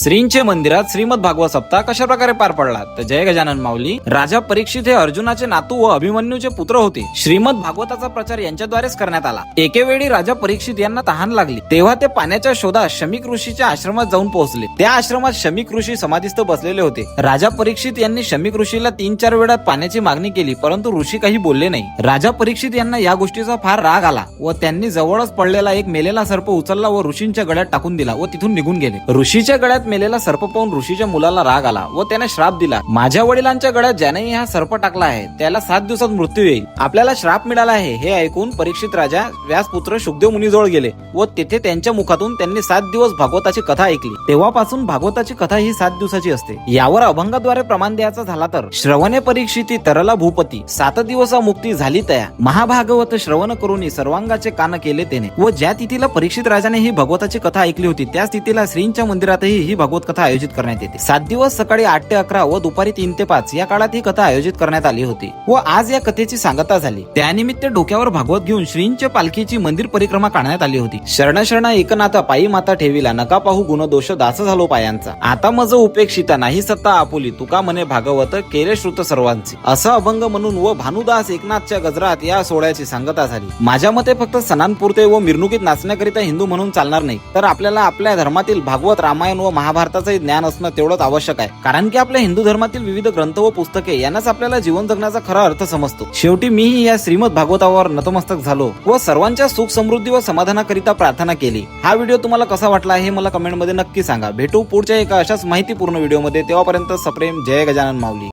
श्रींचे मंदिरात श्रीमद भागवत सप्ताह कशा प्रकारे पार पडला तर जय गजानन माऊली. राजा परीक्षित हे अर्जुनाचे नातू व अभिमन्यूचे पुत्र होते. श्रीमद भागवताचा प्रचार यांच्याद्वारेच करण्यात आला. एकेवेळी राजा परीक्षित यांना तहान लागली, तेव्हा ते पाण्याच्या शोधात शमीक ऋषीच्या आश्रमात जाऊन पोहोचले. त्या आश्रमात शमीक ऋषी समाधीस्थ बसलेले होते. राजा परीक्षित यांनी शमीक ऋषीला 3-4 वेळात पाण्याची मागणी केली, परंतु ऋषी काही बोलले नाही. राजा परीक्षित यांना या गोष्टीचा फार राग आला व त्यांनी जवळच पडलेला एक मेलेला सर्प उचलला व ऋषींच्या गळ्यात टाकून दिला व तिथून निघून गेले. ऋषीच्या गळ्यात मेलेला सर्प पाहून ऋषीच्या मुलाला राग आला व त्याने श्राप दिला, माझ्या वडिलांच्या गळ्यात ज्यानेही हा सर्प टाकला आहे त्याला 7 दिवसात मृत्यू येईल. आपल्याला श्राप मिळाला आहे. हे ऐकून परीक्षित राजा व्यासपुत्र शुकदेव मुनीजवळ गेले व तेथे त्यांच्या मुखातून त्यांनी 7 दिवस भागवताची कथा ऐकली. तेव्हापासून भागवताची कथा ही 7 दिवसाची असते. यावर अभंगाद्वारे प्रमाण द्यायचा झाला तर श्रवणे परीक्षिती तरला भूपती 7 दिवसा मुक्ती झाली तया महाभागवत श्रवण करूनी सर्वांगाचे कान केले तेने. व ज्या तिथीला परीक्षित राजाने ही भागवताची कथा ऐकली होती त्याच तिथीला श्रींच्या मंदिरातही ही भागवत कथा आयोजित करण्यात येते. 7 दिवस सकाळी 8 ते 11 व दुपारी 3 ते 5 या काळात ही कथा आयोजित करण्यात आली होती व आज या कथेची सांगता झाली. त्यानिमित्त डोक्यावर भागवत घेऊन श्रींच्या पालखीची मंदिर परिक्रमा काढण्यात आली होती. शरण शरण एकनाथा पायी माता ठेविला नका पाहू गुण दोष दास झालो पायांचा आता मज उपेक्षिता नाही सत्ता आपुली तुका म्हणे भागवत केले श्रुत सर्वांचे. असं अभंग म्हणून व भानुदास एकनाथच्या गजरात या सोहळ्याची सांगता झाली. माझ्या मते फक्त सणांपुरते व मिरवणुकीत नाचण्याकरिता हिंदू म्हणून चालणार नाही, तर आपल्याला आपल्या धर्मातील भागवत रामायण व महाभारताचे ज्ञान असणं तेवढंच आवश्यक आहे. कारण की आपल्या हिंदू धर्मातील विविध ग्रंथ व पुस्तके यांनाच आपल्याला जीवन जगण्याचा खरा अर्थ समजतो. शेवटी मीही या श्रीमद भागवतावर नतमस्तक झालो व सर्वांच्या सुख समृद्धी व समाधानाकरिता प्रार्थना केली. हा व्हिडिओ तुम्हाला कसा वाटला हे मला कमेंटमध्ये नक्की सांगा. भेटू पुढच्या एका अशाच माहितीपूर्ण व्हिडिओमध्ये. तेव्हापर्यंत सप्रेम. जय गजानन माऊली.